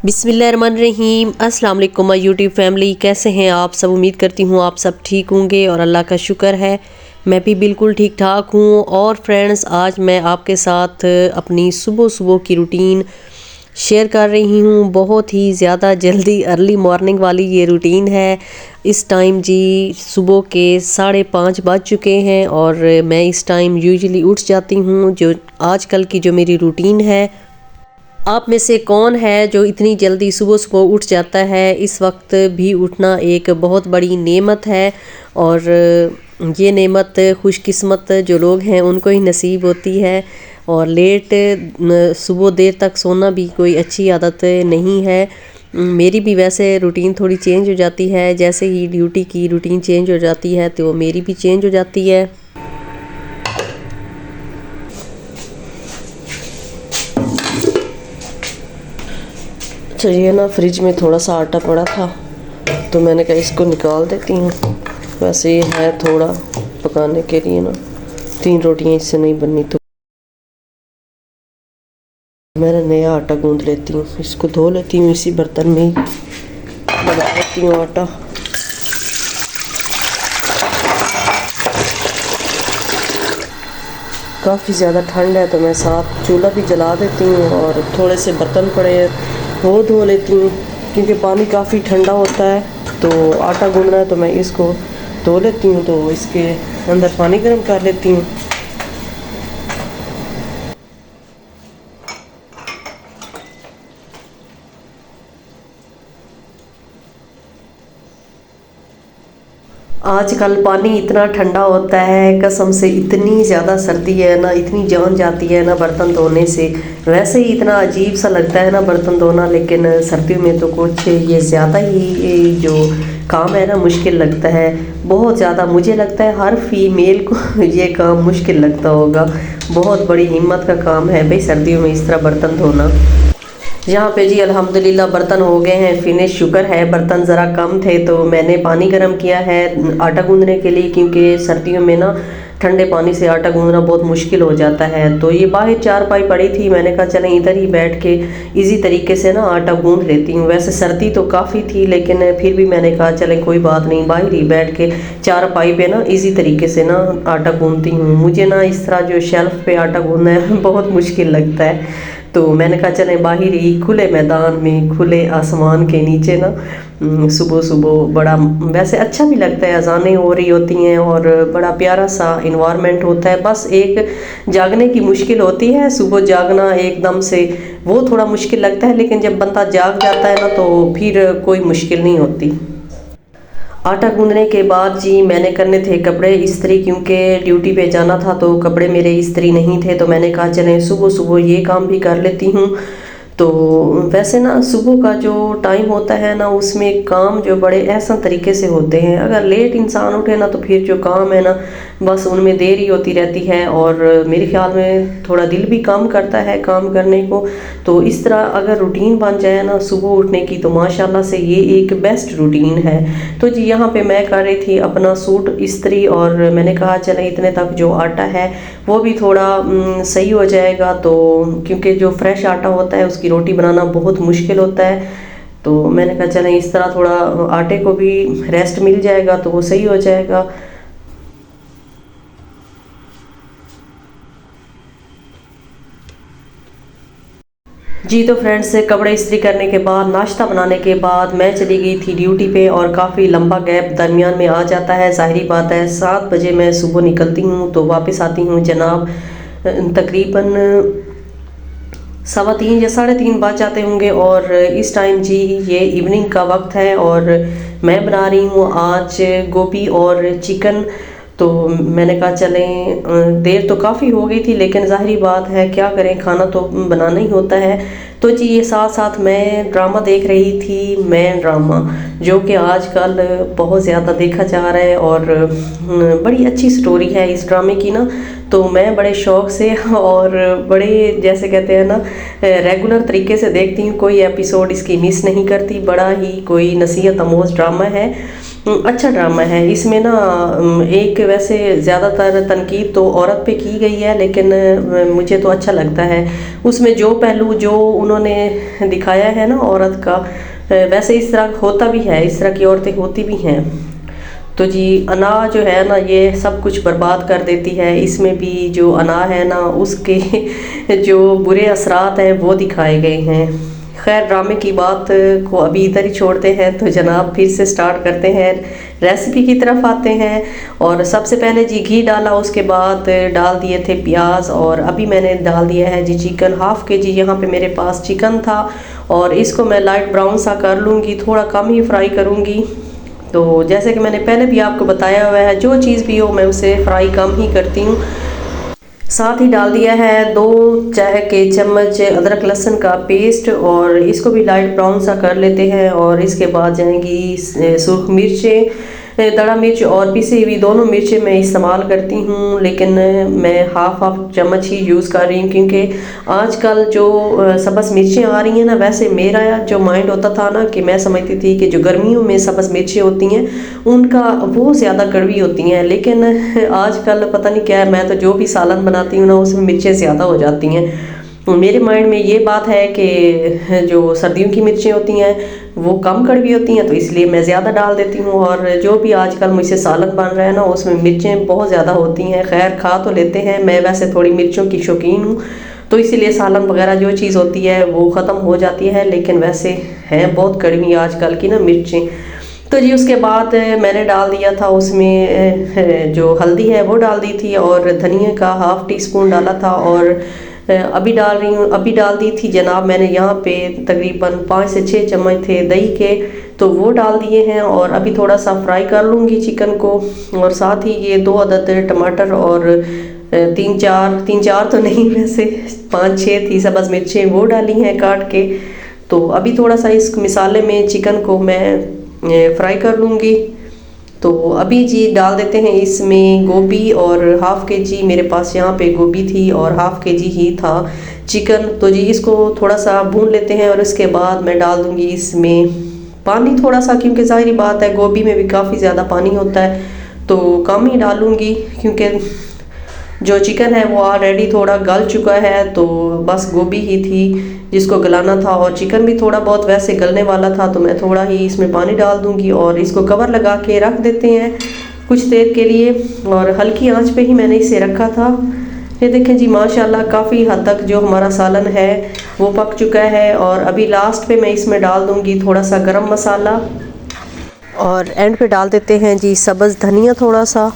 बिस्मिल्लाहिर्रहमानिर्रहीम। अस्सलाम वालेकुम माय यूट्यूब फैमिली, कैसे हैं आप सब। उम्मीद करती हूँ आप सब ठीक होंगे और अल्लाह का शुक्र है मैं भी बिल्कुल ठीक ठाक हूँ। और फ्रेंड्स, आज मैं आपके साथ अपनी सुबह सुबह की रूटीन शेयर कर रही हूँ। बहुत ही ज़्यादा जल्दी अर्ली मॉर्निंग वाली ये रूटीन है। इस टाइम जी सुबह के 5:30 बज चुके हैं और मैं इस टाइम यूजुअली उठ जाती हूँ। जो आजकल की जो मेरी रूटीन है, आप में से कौन है जो इतनी जल्दी सुबह सुबह उठ जाता है। इस वक्त भी उठना एक बहुत बड़ी नेमत है और ये नेमत खुशकिस्मत जो लोग हैं उनको ही नसीब होती है। और लेट सुबह देर तक सोना भी कोई अच्छी आदत नहीं है। मेरी भी वैसे रूटीन थोड़ी चेंज हो जाती है, जैसे ही ड्यूटी की रूटीन चेंज हो जाती है तो मेरी भी चेंज हो जाती है। ये ना फ्रिज में थोड़ा सा आटा पड़ा था तो मैंने कहा इसको निकाल देती हूँ। वैसे ये है थोड़ा पकाने के लिए ना, 3 रोटियाँ इससे नहीं बननी, तो मैंने नया आटा गूंद लेती हूँ। इसको धो लेती हूँ, इसी बर्तन में ही बना लेती हूँ आटा। काफ़ी ज़्यादा ठंड है तो मैं साथ चूल्हा भी जला देती हूँ और थोड़े से बर्तन पड़े हैं वो धो लेती हूँ, क्योंकि पानी काफ़ी ठंडा होता है। तो आटा गूंदना है तो मैं इसको धो लेती हूँ, तो इसके अंदर पानी गर्म कर लेती हूँ। आजकल पानी इतना ठंडा होता है, कसम से इतनी ज़्यादा सर्दी है ना, इतनी जान जाती है ना बर्तन धोने से। वैसे ही इतना अजीब सा लगता है ना बर्तन धोना, लेकिन सर्दियों में तो कुछ ये ज़्यादा ही जो काम है ना मुश्किल लगता है बहुत ज़्यादा। मुझे लगता है हर फीमेल को ये काम मुश्किल लगता होगा। बहुत बड़ी हिम्मत का काम है भाई सर्दियों में इस तरह बर्तन धोना। यहाँ पे जी अल्हम्दुलिल्लाह बर्तन हो गए हैं फिनिश, शुक्र है। बर्तन ज़रा कम थे तो मैंने पानी गर्म किया है आटा गूंदने के लिए, क्योंकि सर्दियों में ना ठंडे पानी से आटा गूंदना बहुत मुश्किल हो जाता है। तो ये बाहर चारपाई पड़ी थी, मैंने कहा चलें इधर ही बैठ के इजी तरीके से ना आटा गूंद लेती हूँ। वैसे सर्दी तो काफ़ी थी लेकिन फिर भी मैंने कहा चलें कोई बात नहीं, बाहर ही बैठ के चारपाई पे ना इजी तरीके से ना आटा गूंदती हूँ। मुझे ना इस तरह जो शेल्फ पे आटा गूंदना है बहुत मुश्किल लगता है, तो मैंने कहा चलें बाहर ही खुले मैदान में खुले आसमान के नीचे ना सुबह सुबह बड़ा वैसे अच्छा भी लगता है। अजानें हो रही होती हैं और बड़ा प्यारा सा इन्वायरमेंट होता है। बस एक जागने की मुश्किल होती है, सुबह जागना एकदम से वो थोड़ा मुश्किल लगता है, लेकिन जब बंदा जाग जाता है ना तो फिर कोई मुश्किल नहीं होती। आटा गूंदने के बाद जी मैंने करने थे कपड़े इस्त्री, क्योंकि ड्यूटी पे जाना था तो कपड़े मेरे इस्त्री नहीं थे। तो मैंने कहा चलें सुबह सुबह ये काम भी कर लेती हूँ। तो वैसे ना सुबह का जो टाइम होता है ना उसमें काम जो बड़े ऐसा तरीके से होते हैं। अगर लेट इंसान उठे ना तो फिर जो काम है ना बस उनमें देर ही होती रहती है और मेरे ख्याल में थोड़ा दिल भी काम करता है काम करने को। तो इस तरह अगर रूटीन बन जाए ना सुबह उठने की तो माशाल्लाह से ये एक बेस्ट रूटीन है। तो जी यहाँ पे मैं कर रही थी अपना सूट इस्त्री और मैंने कहा चले इतने तक जो आटा है वो भी थोड़ा सही हो जाएगा। तो क्योंकि जो फ्रेश आटा होता है उसकी रोटी बनाना बहुत मुश्किल होता है, तो मैंने कहा चलें इस तरह थोड़ा आटे को भी रेस्ट मिल जाएगा तो वो सही हो जाएगा। जी तो फ्रेंड्स, कपड़े इस्त्री करने के बाद नाश्ता बनाने के बाद मैं चली गई थी ड्यूटी पे और काफ़ी लंबा गैप दरमियान में आ जाता है। ज़ाहिरी बात है 7 बजे मैं सुबह निकलती हूँ तो वापस आती हूँ जनाब तकरीबन 3:15 या 3:30 बज जाते होंगे। और इस टाइम जी ये इवनिंग का वक्त है और मैं बना रही हूँ आज गोभी और चिकन। तो मैंने कहा चलें देर तो काफ़ी हो गई थी लेकिन ज़ाहिरी बात है क्या करें, खाना तो बनाना ही होता है। तो जी ये साथ साथ मैं ड्रामा देख रही थी, मैन ड्रामा, जो कि आजकल बहुत ज़्यादा देखा जा रहा है और बड़ी अच्छी स्टोरी है इस ड्रामे की ना। तो मैं बड़े शौक़ से और बड़े जैसे कहते हैं ना रेगुलर तरीके से देखती हूँ, कोई एपिसोड इसकी मिस नहीं करती। बड़ा ही कोई नसीहत आमोज़ ड्रामा है अच्छा ड्रामा है। इसमें ना एक वैसे ज़्यादातर तनकीद तो औरत पे की गई है, लेकिन मुझे तो अच्छा लगता है उसमें जो पहलू जो उन्होंने दिखाया है ना औरत का, वैसे इस तरह होता भी है, इस तरह की औरतें होती भी हैं। तो जी अना जो है ना ये सब कुछ बर्बाद कर देती है। इसमें भी जो अना है ना उसके जो बुरे असरात हैं वो दिखाए गए हैं। खैर ड्रामे की बात को अभी इधर ही छोड़ते हैं, तो जनाब फिर से स्टार्ट करते हैं, रेसिपी की तरफ आते हैं। और सबसे पहले जी घी डाला, उसके बाद डाल दिए थे प्याज, और अभी मैंने डाल दिया है जी चिकन। हाफ़ के जी यहाँ पे मेरे पास चिकन था, और इसको मैं लाइट ब्राउन सा कर लूँगी, थोड़ा कम ही फ्राई करूँगी। तो जैसे कि मैंने पहले भी आपको बताया हुआ है, जो चीज़ भी हो मैं उसे फ्राई कम ही करती हूँ। साथ ही डाल दिया है 2 चाय के चम्मच अदरक लहसुन का पेस्ट, और इसको भी लाइट ब्राउन सा कर लेते हैं। और इसके बाद जाएंगी सुर्ख मिर्चें, दड़ा मिर्च और पिसी हुई दोनों मिर्चें मैं इस्तेमाल करती हूँ, लेकिन मैं हाफ चम्मच ही यूज़ कर रही हूँ, क्योंकि आजकल जो सब्ज़ मिर्चें आ रही हैं ना, वैसे मेरा जो माइंड होता था ना कि मैं समझती थी कि जो गर्मियों में सब्ज़ मिर्चें होती हैं उनका वो ज़्यादा कड़वी होती हैं, लेकिन आजकल पता नहीं क्या है, मैं तो जो भी सालन बनाती हूँ ना उसमें मिर्चें ज़्यादा हो जाती हैं। मेरे माइंड में ये बात है कि जो सर्दियों की मिर्चें होती हैं वो कम कड़वी होती हैं, तो इसलिए मैं ज़्यादा डाल देती हूँ। और जो भी आजकल मुझसे सालन बन रहा है ना उसमें मिर्चें बहुत ज़्यादा होती हैं। खैर खा तो लेते हैं, मैं वैसे थोड़ी मिर्चों की शौकीन हूँ, तो इसीलिए सालन वगैरह जो चीज़ होती है वो ख़त्म हो जाती है, लेकिन वैसे हैं बहुत कड़वी आजकल की ना मिर्चें। तो जी उसके बाद मैंने डाल दिया था उसमें जो हल्दी है वो डाल दी थी, और धनिया का हाफ़ टी स्पून डाला था, और अभी डाल रही हूँ, अभी डाल दी थी जनाब मैंने यहाँ पे तकरीबन 5 से 6 चम्मच थे दही के, तो वो डाल दिए हैं। और अभी थोड़ा सा फ्राई कर लूँगी चिकन को, और साथ ही ये 2 अदद टमाटर और 3-4 तो नहीं, वैसे 5-6 थी सब्ज़ मिर्चें, वो डाली हैं काट के। तो अभी थोड़ा सा इस मिसाले में चिकन को मैं फ्राई कर लूँगी। तो अभी जी डाल देते हैं इसमें गोभी, और हाफ़ के जी मेरे पास यहाँ पे गोभी थी और हाफ़ के जी ही था चिकन। तो जी इसको थोड़ा सा भून लेते हैं, और इसके बाद मैं डाल दूँगी इसमें पानी थोड़ा सा, क्योंकि ज़ाहिर बात है गोभी में भी काफ़ी ज़्यादा पानी होता है, तो कम ही डालूँगी, क्योंकि जो चिकन है वो ऑलरेडी थोड़ा गल चुका है, तो बस गोभी ही थी जिसको गलाना था, और चिकन भी थोड़ा बहुत वैसे गलने वाला था, तो मैं थोड़ा ही इसमें पानी डाल दूंगी और इसको कवर लगा के रख देते हैं कुछ देर के लिए। और हल्की आंच पे ही मैंने इसे रखा था। ये देखें जी माशाल्लाह काफ़ी हद तक जो हमारा सालन है वो पक चुका है। और अभी लास्ट पे मैं इसमें डाल दूंगी थोड़ा सा गरम मसाला, और एंड पे डाल देते हैं जी सब्ज़ धनिया थोड़ा सा।